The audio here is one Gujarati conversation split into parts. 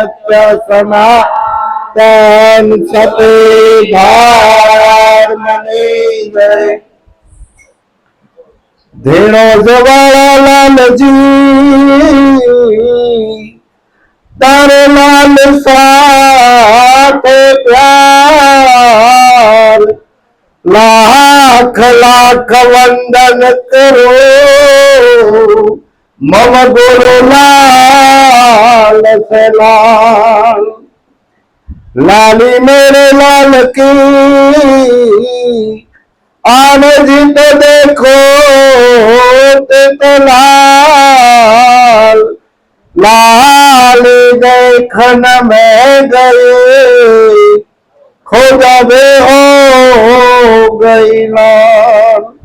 સત્ય સનાતન સતે ધર્મ જય ધેણો જવાળા લાલજી તારે લાલ સાથે પ્યાર લાખ લાખ વંદન કરો મમ ગુરુ લાલ સે લાલ લાલી મેરે લાલ કી आन जित देखो तित लाल लाल देखन में गए खो जावे हो गई लाल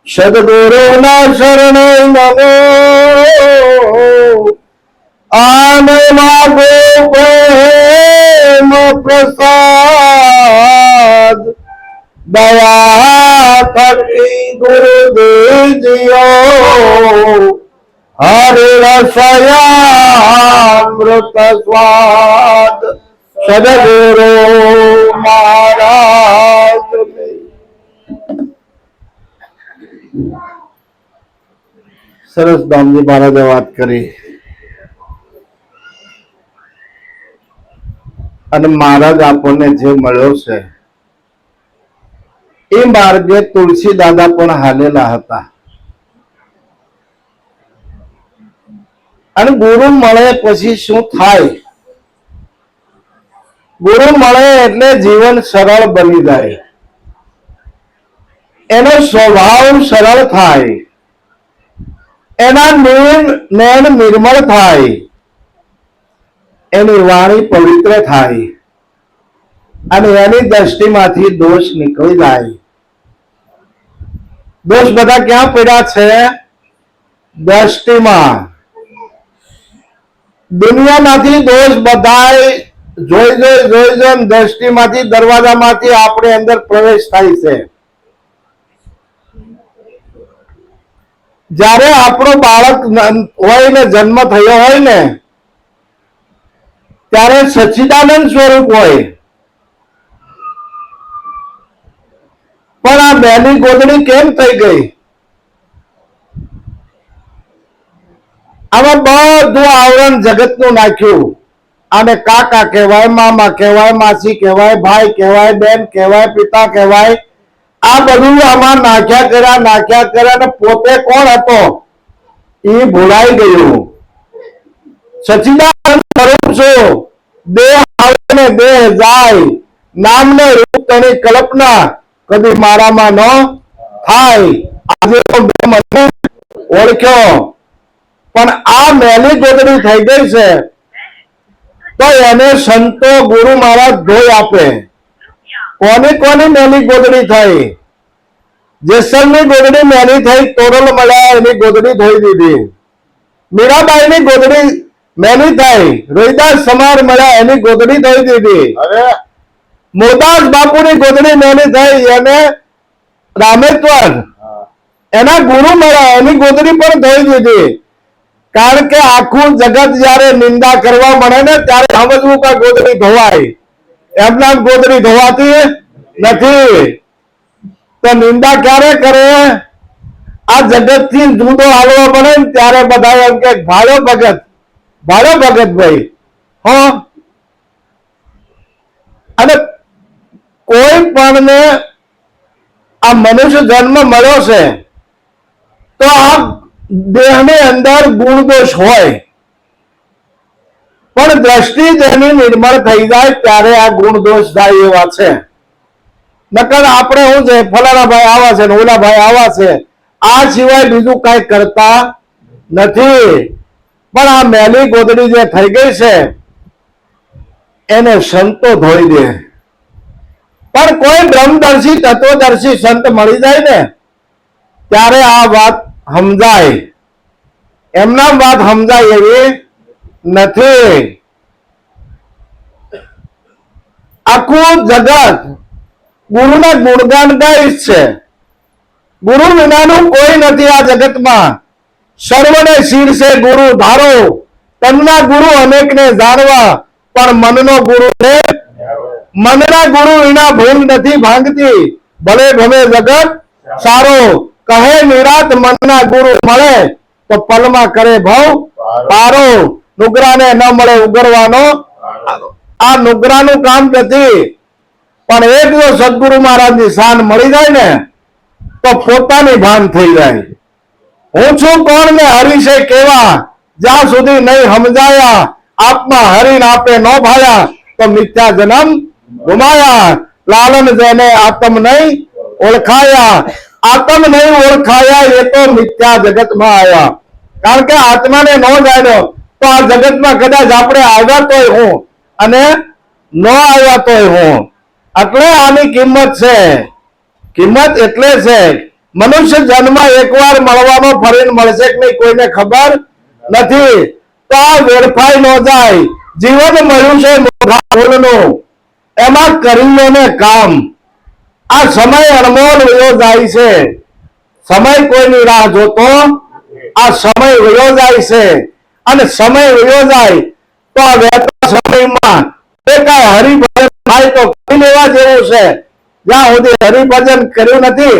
सदगुरु ना शरण नमो आन मागो प्रेम प्रसाद दया करती गुरुदेव जियो हरे रसयामृत स्वाद सदगुरु महाराज સરસ દામજી મહારાજે વાત કરી અને મહારાજ આપણને જે મળ્યો છે એ માર્ગે તુલસી દાદા પણ હાલેલા હતા અને ગુરુ મળે પછી શું થાય ગુરુ મળે એટલે જીવન સરળ બની જાય એનો સ્વભાવ સરળ થાય એના નયન નિર્મળ થાય એની વાણી પવિત્ર થાય અને એની દ્રષ્ટિમાંથી દોષ નીકળી જાય દોષ બધા ક્યાં પડ્યા છે દ્રષ્ટિમાં દુનિયામાંથી દોષ બધા જોઈ દ્રષ્ટિમાંથી દરવાજામાંથી આપણે અંદર પ્રવેશ થાય છે જ્યારે આપણો બાળક હોય ને જન્મ થયો હોય ને ત્યારે સચ્ચિદાનંદ સ્વરૂપ હોય પણ આ બેની ગોદડી કેમ થઈ ગઈ આમાં બધું આવરણ જગતનું નાખ્યું આને કાકા કહેવાય મામા કહેવાય માસી કહેવાય ભાઈ કહેવાય બેન કહેવાય પિતા કહેવાય આ બધું આમાં નાખ્યા કર્યા અને પોતે કોણ હતો એ ભૂલાઈ ગયું સચ્ચિદાનંદ સ્વરૂપ છું દેહ આવે ને દેહ જાય નામ ને રૂપ તેની કલ્પના કદી મારામાં ન થાય આજે મને ઓળખ્યો પણ આ મેલી ગોદડી થઈ ગઈ છે તો એને સંતો ગુરુ મહારાજ ધોઈ આપે કોની મેલી ગોદડી થઈ જેસલની ગોદડી મેલી થઈ તોરલ મળ્યા એની ગોદડી ધોઈ દીધી મીરાબાઈ ની ગોદડી મેલી થઈ રોહિદાસ સમાર મળ્યા એની ગોદડી ધોઈ દીધી મોદાસ બાપુની ગોદડી મેલી થઈ એને રામેશ્વર એના ગુરુ મળ્યા એની ગોદડી પણ ધોઈ દીધી કારણ કે આખું જગત જયારે નિંદા કરવા મળે ને ત્યારે સમજવું કે ગોદડી ધોવાય એમના ગોદડી ધોવાતી નથી તો નિંદા ક્યારે કરે આ જગત થી જુદો હાલવા પડે ને ત્યારે બધા એમ કે ભાડો ભગત ભાઈ હો અને કોઈ પણ ને આ મનુષ્ય જન્મ મળ્યો છે તો આ દેહની અંદર ગુણ દોષ હોય પણ દ્રષ્ટિ જેની નિર્મળ થઈ જાય ત્યારે આ ગુણ દોષ જાય એવા છે નકર આપણે શું છે ફલાણા ભાઈ આવા છે ને ઓલા ભાઈ આવા છે આ સિવાય બીજું કઈ કરતા નથી પણ આ મેલી ગોદડી જે થઈ ગઈ છે એને સંતો ધોઈ દે પણ કોઈ બ્રહ્મદર્શી તત્વદર્શી સંત મળી જાય ને ત્યારે આ વાત સમજાય એમના વાત સમજાય એવી નથી આખું જગત ગુરુના ગુણગાન ગાય છે ગુરુ વિનાનું કોઈ નથી આ જગતમાં સર્વને શીર્ષે ગુરુ ધારો તનના ગુરુ અનેકને જાણવા, પણ મનનો ગુરુ છે. મનના ગુરુ વિના ભૂલ નથી ભાંગતી, ભલે ભવે જગત સારો. કહે નિરાત મનના ગુરુ મળે, તો પલમાં કરે ભવ પારો. નુગરાને ન મળે ઉગરવાનો, આ નુગરાનું કામ નથી. પણ એક જો સદગુરુ મહારાજની શાન મળી જાય ને, તો પોતાની ભાન થઈ જાય. હું છું કોણ ને હરિ છે કેવા, જ્યાં સુધી નહીં સમજાયા. આપમાં હરિને આપે નો ભાયા, તો મિથ્યા જન્મ ગુમાયા. લાલન જેને આત્મ નહીં ઓળખાયા, આત્મ નહીં ઓળખાયા એ તો મિથ્યા જગતમાં આવ્યા. કારણ કે આત્માને ન જાણ્યો તો આ જગતમાં કદાચ આપણે આવ્યા તોય હું અને ન આવ્યા તોય હું. એટલે આની કિંમત છે. કિંમત એટલે છે મનુષ્ય જન્મ એકવાર મળવાનો, ફરીને મળશે કે નહીં કોઈને ખબર નથી. તો આ વેડફાઈ ન જાય. જીવન મળ્યું છે મોઘા ફૂલનું, એમાં કરી લો ને કામ. આ સમય અનમોલ વયો જાય છે. સમય કોઈની રાહ જોતો આ સમય વયો જાય છે. અને સમય વયો જાય તો આ વહેતા સમયમાં એકાય હરિભજન થાય તો કરી લેવા જેવું છે. જ્યાં સુધી હરિભજન કર્યું નથી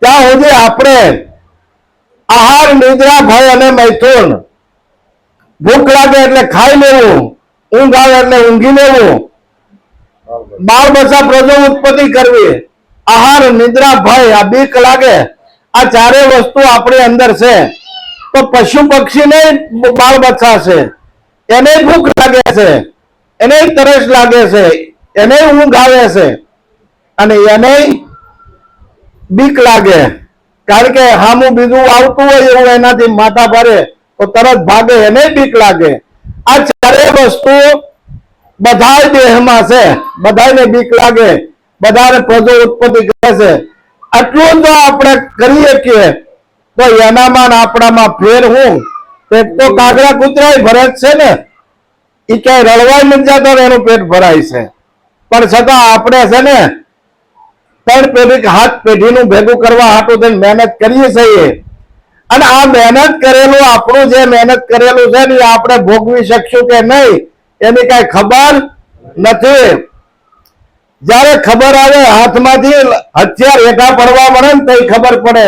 ત્યાં સુધી આપણે આહાર, નિદ્રા, ભય અને મૈથુન, ભૂખ લાગે એટલે ખાઈ લેવું, ઊંઘ આવે એટલે ઊંઘી લેવું, બાળ બચ્ચા પ્રજો ઉત્પત્તિ કરવી, આહાર, નિદ્રા, ભય, આ બીક લાગે, આ ચારે વસ્તુ આપણી અંદર છે. તો પશુ પક્ષી ને બાળ બચ્ચા છે, એને ભૂખ લાગે છે, એને તરસ લાગે છે, એને ઊંઘ આવે છે, અને એને બીક લાગે. કારણ કે હામું બીજું આવતું હોય એવું એનાથી માથા ભરે તો તરત ભાગે, એને બીક લાગે. આ ચારે વસ્તુ બધા દેહમાં છે, બધાને બીક લાગે, બધાને પ્રજો ઉત્પત્તિ કરે છે. આટલું જો આપણે કરી શકીએ તો એનામાં આપણામાં ફેર હું તો કાગડા કૂતરા ભરે જ છે ને. એ ક્યાંય રળવાઈ નથી જતો એનું પેટ ભરાય છે. પણ છતાં આપણે છે ને 3 પેઢી 7 પેઢીનું ભેગું કરવા હાટું થઈને મહેનત કરીએ છીએ. અને આ મહેનત કરેલું, આપણું જે મહેનત કરેલું છે ને એ આપણે ભોગવી શકશું કે નહીં એની કઈ ખબર નથી. જયારે ખબર આવે હાથમાંથી હથિયાર હેઠા પડવા મળે ને તો ખબર પડે.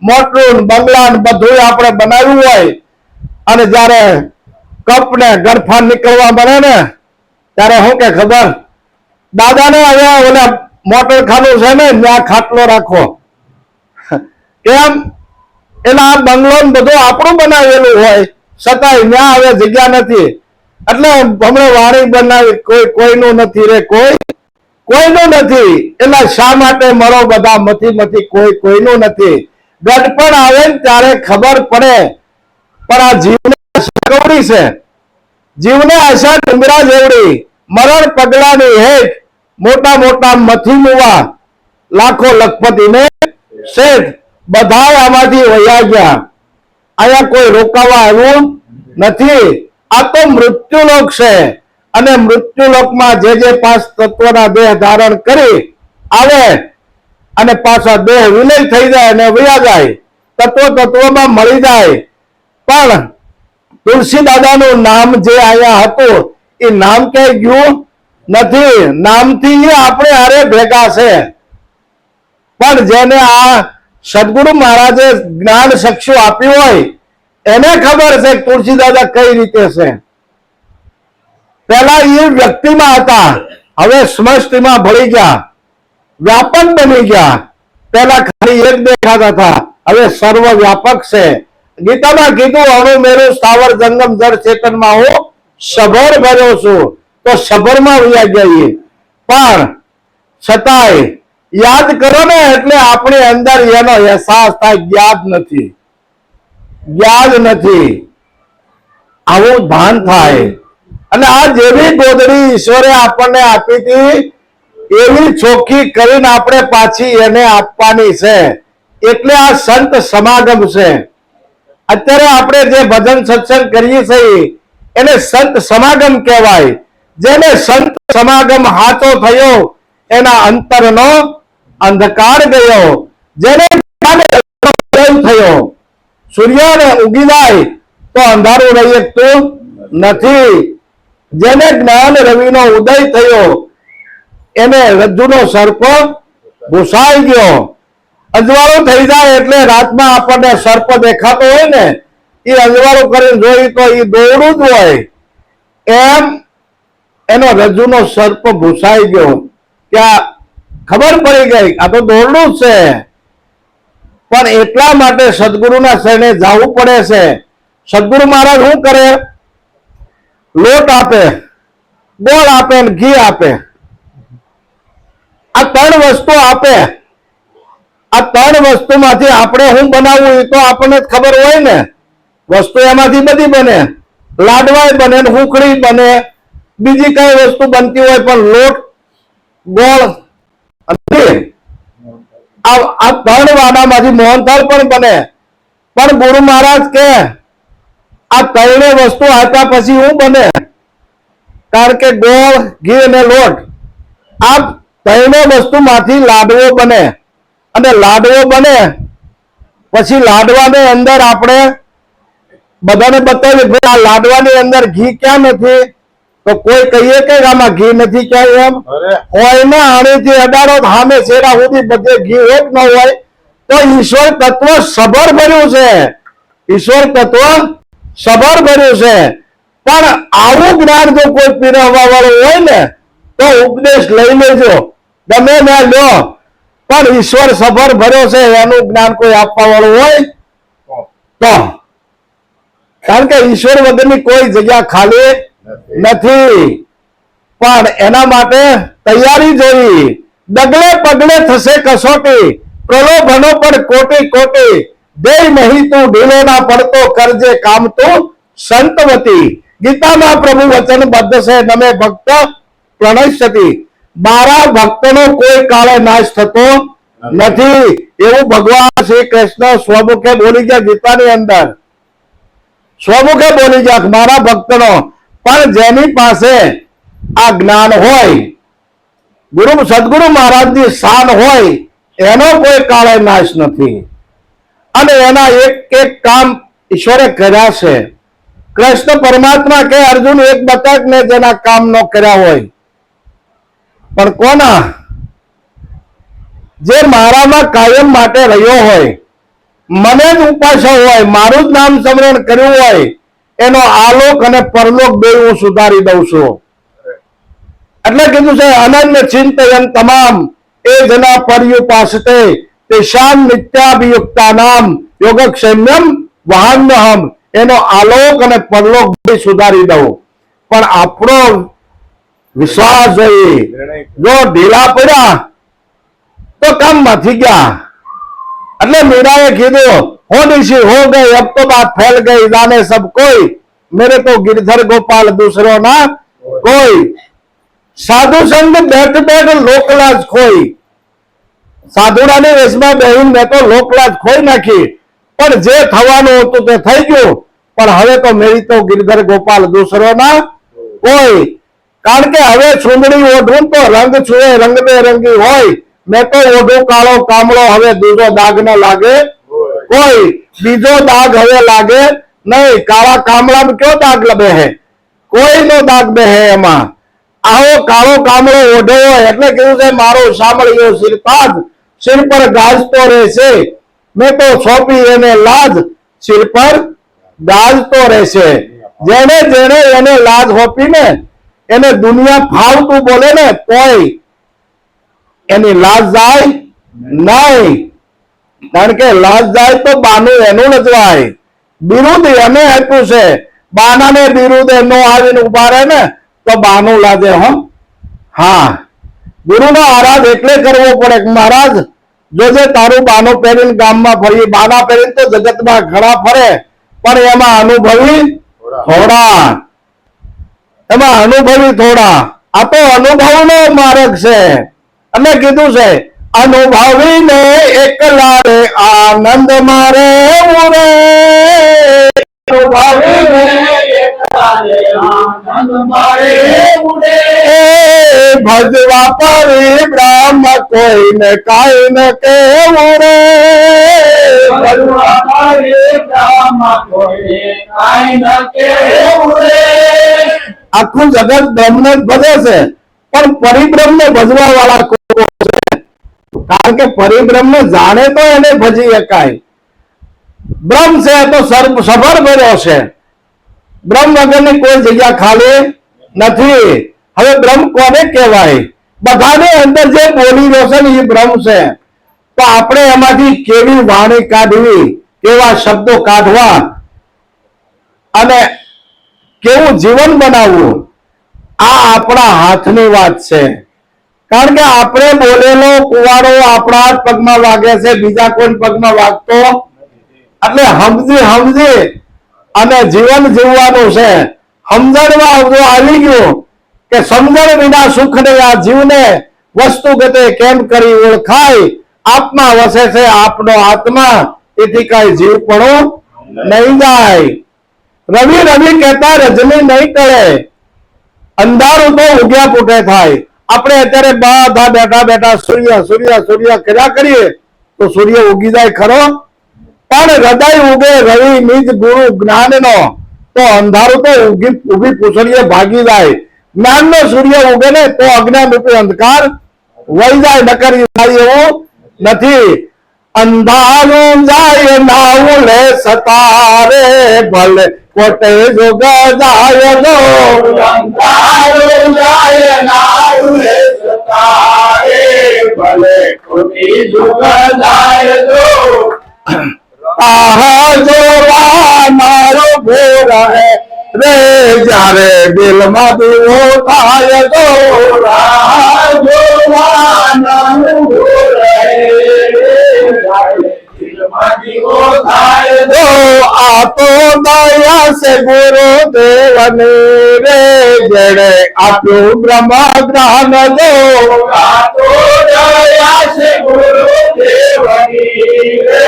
મોટું બંગલા બધું આપણે બનાવ્યું હોય અને જયારે કપ ને ગરફા નીકળવા મળે ને ત્યારે શું કે ખબર, દાદાને હવે ઓલા મોટર ખાનું છે ને ત્યાં ખાટલો રાખો. કેમ? એટલે આ બંગલો બધું આપણું બનાવેલું હોય છતાંય ત્યાં હવે જગ્યા નથી. એટલે હમણાં વાણી બનાવી કોઈનું નથી રે, કોઈનું નથી. એટલે શા માટે મળો બધા મથી કોઈનું નથી. ગઢપણ આવે ને ત્યારે ખબર પડે. પણ આ જીવને કવડી છે, જીવને આશા ડુંગરા જેવડી, મરણ પગલાની હેઠ મોટા મોટા મથી મુવા, લાખો લખપતિને શેઠ, બધા આમાંથી વયા ગયા. અહીંયા કોઈ રોકાવા આવ્યું નથી. આ તો મૃત્યુલોક છે. અને મૃત્યુલોકમાં જે 5 તત્વના દેહ ધારણ કરી આવે અને પાછા દેહ વિલય થઈ જાય અને વયા જાય, તત્વમાં મળી જાય. પણ તુલસી દાદાનું નામ જે અહીંયા હતું એ નામ ક્યાંય ગયું નથી. નામથી આપણે હારે ભેગા છે. પણ જેને આ સદગુરુ મહારાજે જ્ઞાન ચક્ષુ આપ્યું હોય એને ખબર છે કે તુલસી દાદા કઈ રીતે છે. પેલા એ વ્યક્તિમાં હતા, હવે સમષ્ટિમાં ભળી ગયા, વ્યાપક બની ગયા. પેલા ખાલી એક દેખાતા હતા, હવે સર્વ વ્યાપક છે. ગીતામાં કીધું હવે મેરું સ્થાવર જંગમ જળ ચેતનમાં હું સભર ભર્યો છું. તો સભરમાં વયા જઈએ. પણ છતાંય યાદ કરો ને એટલે આપણી અંદર એનો અહેસાસ થાય. યાદ નથી, આવું ભાન થાય. અને આ જેવી ગોદડી ઈશ્વરે આપણને આપી હતી એવી ચોખ્ખી કરીને આપણે પાછી એને આપવાની છે. એટલે આ સંત સમાગમ છે. અત્યારે આપણે જે ભજન સત્સંગ કરીએ છીએ એને સંત સમાગમ કહેવાય. જેને સંત સમાગમ હાથો થયો એના અંતરનો અંધકાર ગયો. જેને થયો સૂર્યને ઉગી જાય તો અંધારું રહી શકતું નથી. જેને જ્ઞાન રવિનો ઉદય થયો એને રજ્જુનો સર્પ ભૂસાઈ ગયો. અજવાળું થઈ જાય એટલે રાતમાં આપણને સર્પ દેખાતો હોય ને, એ અજવાળું કરીને જોઈ તો એ દોરડું જ હોય. એમ એનો રજ્જુનો સર્પ ભૂસાઈ ગયો. ત્યાં ખબર પડી ગઈ આ તો દોરડું જ છે. પણ એટલા માટે સદગુરુના શરણે જવું પડે છે. સદગુરુ મહારાજ શું કરે? લોટ આપે, ગોળ આપે ને ઘી આપે. આ ત્રણ વસ્તુ આપે. આ ત્રણ વસ્તુમાંથી આપણે શું બનાવવું એ તો આપણને જ ખબર હોય ને. વસ્તુ એમાંથી બધી બને, લાડવાય બને, હુંખડી બને, બીજી કઈ વસ્તુ બનતી હોય, પણ લોટ, ગોળ, આ ત્રણ વાડામાંથી મોહનથાળ પણ બને. પણ ગુરુ મહારાજ કે આ ત્રણે વસ્તુ આપ્યા પછી શું બને? કારણ કે ગોળ, ઘી અને લોટ, આ ત્રણે વસ્તુમાંથી લાડવો બને. અને લાડવો બને પછી લાડવાની અંદર આપણે બધાને બતાવીએ આ લાડવાની અંદર ઘી ક્યાં નથી? તો કોઈ કહીએ કે આમાં ઘી નથી ક્યાંય? એમ હોય ને, આણીથી અડાડો સામે છેડા સુધી બધે ઘી હોય ન હોય. તો ઈશ્વર તત્વ સભર ભર્યું છે. ઈશ્વર તત્વ સભર ભર્યું છે. પણ આવું જ્ઞાન જો કોઈ પીરવવા વાળું હોય ને તો ઉપદેશ લઈ લેજો, ગમે ના લો. પણ ઈશ્વર સભર ભર્યો છે એનું જ્ઞાન કોઈ આપવા વાળું હોય તો. કારણ કે ઈશ્વર વગરની કોઈ જગ્યા ખાલી નથી. પણ એના માટે તૈયારી જોઈ. ડગલે પગલે થશે કસોટી, પ્રલોભનો પર કોટી કોટી. દેય નહીં તું ઢીલો ના પડતો, કરજે કામ તું સંતવતી. ગીતામાં પ્રભુ વચન બદ્ધ છે, નમે ભક્ત પ્રણશ્યતિ. મારા ભક્તનો કોઈ કાળે નાશ થતો નથી. એવું ભગવાન શ્રી કૃષ્ણ સ્વમુખે બોલી ગયા ગીતાની અંદર. સ્વમુખે બોલી ગયા મારા ભક્તનો. પણ જેની પાસે આ જ્ઞાન હોય, સદગુરુ મહારાજની શાન હોય, એનો કોઈ કાળે નાશ નથી. અને એના એક એક કામ ઈશ્વરે કર્યા છે. કૃષ્ણ પરમાત્મા કે અર્જુન એક બતક ને જેના કામ ન કર્યા હોય. પણ કોના? જે મારામાં કાયમ માટે રહ્યો હોય, મને જ ઉપાસ્યો હોય, મારું જ નામ સ્મરણ કર્યું હોય, એનો આલોક અને પરલોક બે હું સુધારી દઉં છું. એટલે કીધું છે અનન્ય ચિંતયન તમામ એ જના પર્યુપાસતે તેષામ નિત્યાભિયુક્તા નામ યોગક્ષેમ્યમ વહામ્યહમ. એનો આલોક અને પરલોક બે સુધારી દઉં. પણ આપણો વિશ્વાસ જોઈએ. જો ઢીલા પડ્યા તો કામ માંથી ગયા. એટલે मीराए કીધું होनी सी हो गई, अब तो बात फैल गई, जाने सब कोई, मेरे तो गिरधर गोपाल दूसरो ना कोई. साधु संग बैठ बैठ લોકલાજ खोई. સાધુડાની વેશમાં બેહીને મેં તો લોકલાજ ખોઈ નાખી. પણ જે થવાનું હતું તે થઈ ગયું. પણ હવે તો મેરી તો गिरधर गोपाल दूसरो ना कोई. કારણ કે હવે સુંદડી ઓઢું તો રંગ છુએ રંગબેરંગી હોય. મેં તો ઓઢું કાળો કામળો, હવે બીજો દાગ ન લાગે કોઈ. બીજો દાગ હવે લાગે નહીં. કાળા કામળામાં કયો દાગ લબે હે? કોઈનો દાગ બે હે એમાં. આવો કાળો કામળો ઓઢો હોય એટલે કીધું છે મારો સાંભળ્યો શિરપાદ સિર પર ગાજતો રહેશે. મેં તો સોંપી એને લાજ, સિર પર ગાજતો રહેશે. જેને જેને એને લાજ સોંપીને એને દુનિયા ફાવતું બોલે ને તોય એની લાજ જાય નહીં. કારણ કે લાજ જાય તો બાનું એનું નજવાય. બિરુદ એને આપ્યું છે. બાનાને બિરુદ નો આવીને ઉભા રહે ને તો બાનું લાગે. હા, ગુરુનો આરાધ એટલે કરવો પડે કે મહારાજ જોજે તારું બાનો પહેરીને ગામમાં ફરી. બાના પહેરીને તો જગતમાં ઘણા ફરે, પણ એમાં અનુભવી થોડા. એમાં અનુભવી થોડા. આ તો અનુભવનો માર્ગ છે. અને કીધું છે અનુભવીને એકલા રે આનંદ મારે મુરે. અનુભવીને ભજવા પરિબ્રહ્મ કોઈને કાંઈ ન કહેવું રે. આખું જગત બ્રહ્મને જ ભજે છે, પણ પરિબ્રહ્મ ને ભજવા વાળા કોઈ છે? કારણ કે પરિબ્રહ્મ જાણે તો એને ભજી શકાય. બ્રહ્મ છે તો સભર ભર્યો છે. બ્રહ્મ વગરની કોઈ જગ્યા ખાલી નથી. હવે બ્રહ્મ કોને કહેવાય? બધાને અંદર જે બોલી રહ્યો છે ને એ બ્રહ્મ છે. તો આપણે એમાંથી કેવી વાણી કાઢવી, કેવા શબ્દો કાઢવા અને કેવું જીવન બનાવવું, આ આપણા હાથની વાત છે. કારણ કે આપણે બોલેલો કુવાડો આપણા જ પગમાં વાગે છે, બીજા કોઈ પગમાં વાગતો. એટલે સમજી અને જીવન જીવવાનું છે. સમજણમાં જો આવી ગયું કે સમજણ વિના સુખ ને આ જીવને વસ્તુગતે કેમ કરી ઓળખાય, આપમાં વસે છે આપનો આત્મા, એથી કઈ જીવ પણ નહીં જાય. રવિ રવિ કહેતા રજની નહીં ટળે, અંધારું તો ઉગ્યા પૂટે થાય. આપણે અત્યારે બધા બેઠા બેઠા સૂર્ય સૂર્ય સૂર્ય કર્યા કરીએ તો સૂર્ય ઉગી જાય ખરો? પણ હૃદય ઉગે રવિ નિજ ગુરુ જ્ઞાન નો, તો અંધારું તો ઉભી પૂછડીએ ભાગી જાય. જ્ઞાન નો સૂર્ય ઉગે ને તો અજ્ઞાન રૂપી અંધકાર વહી જાય, નકર જાય એવું નથી. અંધારું જાય નાવું લે સતારે, ભલે કોટે જોગ જાય નો. અંધારું જાય નાવું લે સતારે, ભલે કોટે જોગ જાય નો. આહા જોવા મારો ભોરા હે રે, જ્યારે દિલમાં દીવો થાય તો. રાહ જોવા મારો ભોરા હે, દિલમાં દીવો થાય તો. આ તો દયા છે ગુરુદેવને રે, જેણે આપ્યું બ્રહ્મ જ્ઞાન દો. આ તો દયા છે ગુરુદેવની રે,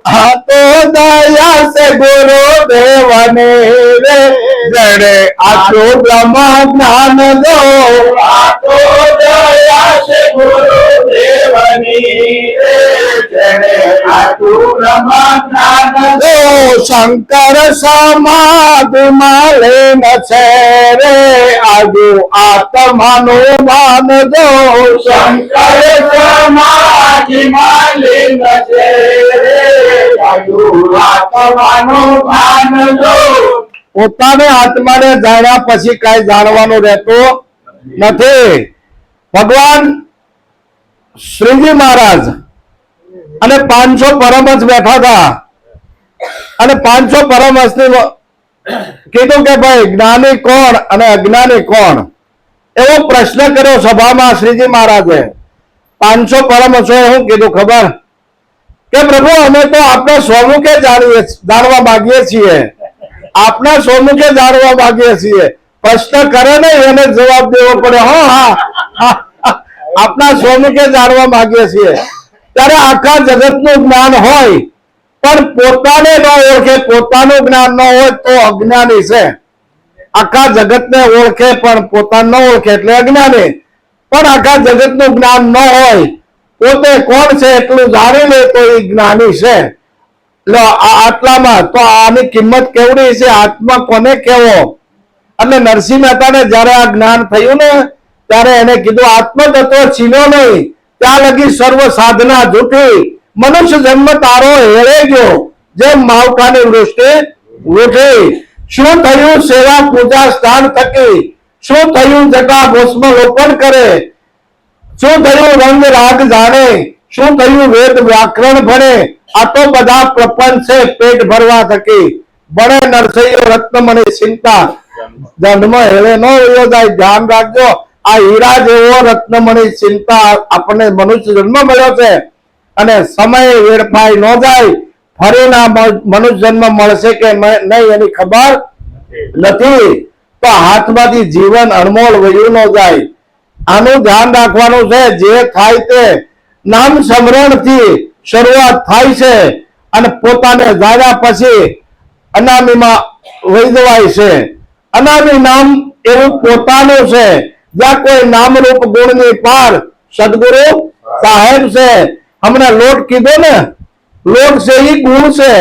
હા તો દયા છે ગુરુદેવને રે, જેણે આપ્યું બ્રહ્મ જ્ઞાન દો. આ તો દયા છે ગુરુદેવની રે, જેણે આપ્યું બ્રહ્મ જ્ઞાન દો. શંકર સમાધિમાં લીન છે રે, આજુ આત્માનું ભાન દો. શંકર સમાધિમાં લીન છે રે, આજુ આત્માનું ભાન દો. પોતાને આત્માને જાણ્યા પછી કઈ જાણવાનું રહેતું નથી. ભગવાન શ્રીજી મહારાજ અને 500 પરમહંસ બેઠા હતા, અને 500 પરમહંસને કીધું કે ભાઈ જ્ઞાની કોણ અને અજ્ઞાની કોણ? એવો પ્રશ્ન કર્યો સભામાં શ્રીજી મહારાજે. 500 પરમહંસોએ શું કીધું ખબર? કે પ્રભુ અમે તો આપના સ્વમુખે જાણવા માંગીએ છીએ, આપના સ્વમુખે જાણવા માંગીએ છીએ. પ્રશ્ન કરે ને એને જવાબ દેવો પડે. હા આપના સ્વમુખે જાણવા માંગીએ છીએ. ત્યારે આખા જગતનું જ્ઞાન હોય પણ પોતાને ન ઓળખે, પોતાનું જ્ઞાન ન હોય તો અજ્ઞાની છે. આખા જગતને ઓળખે પણ પોતાને ન ઓળખે એટલે અજ્ઞાની. પણ આખા જગતનું જ્ઞાન ન હોય, પોતે કોણ છે એટલું જાણી લે તો એ જ્ઞાની છે. એટલે આટલામાં તો આની કિંમત કેવડી છે, આત્મા કોને કેવો? એટલે નરસિંહ મહેતાને જયારે આ જ્ઞાન થયું ને ત્યારે એને કીધું આત્મતત્વ છીનો નહીં, ત્યાં લગી સર્વ સાધના જૂઠી. મનુષ્ય જન્મ તારો હેળે ગયો, જેમ માવઠાની વૃષ્ટિ ઉઠી. શું થયું સેવા પૂજા સ્નાન થકી? શું થયું જટા ભસ્મ લોપન કરે? શું થયું રંગ રાગ જાણે? શું થયું વેદ વ્યાકરણ ભણે? આ તો બધા પ્રપંચ છે પેટ ભરવા થકી. બળે નરસૈયો રત્નમણી ચિંતા, જન્મ હેળે નો જાય. ધ્યાન રાખજો, આ હીરા જેવો રત્નમણી ચિંતા આપણને મનુષ્ય જન્મ મળ્યો છે, અને સમય વેડફાઈ ન જાય. ફરીના મનુષ્ય જન્મ મળશે કે નહીં એની ખબર નથી. તો હાથમાંથી જીવન અણમોલ વયું ન જાય. આનું ધ્યાન રાખવાનું છે. જે થાય તે નામ સ્મરણ થી શરૂઆત થાય છે, અને પોતાને જાણ્યા પછી અનામીમાં વહી જવાય છે. અનામી નામ એવું પોતાનું છે, જ્યાં કોઈ નામરૂપ ગુણની પાર સદગુરુ સાહેબ છે. હમણાં લોટ કીધો ને, લોટ છે એ ગુણ છે,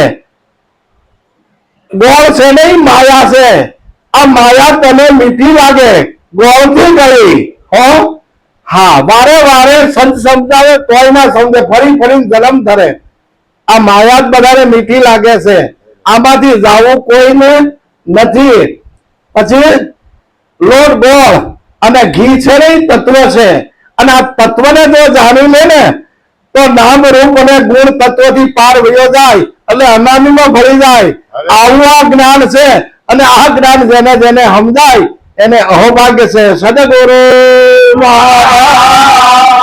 ગોળ છે નહીં માયા છે. આ માયા તને મીઠી લાગે, ગોળથી ગળી હો. હા, વારે વારે સંત સમજાવે તોય ના સમજે, ફરી ફરી જન્મ ધરે. આ માયા જ બધાને મીઠી લાગે છે, આમાંથી જાવું કોઈને નથી. પછી લોટ ગોળ અને ઘી છે ને તત્વ છે, અને આ તત્વને જો જાણી લે ને તો નામ રૂપ અને ગુણ તત્વથી પાર વયો જાય, એટલે અનામીમાં ભળી જાય. આવું આ જ્ઞાન છે, અને આ જ્ઞાન જેને જેને સમજાય એને અહોભાગ્ય છે. સદગુરુ મહારાજ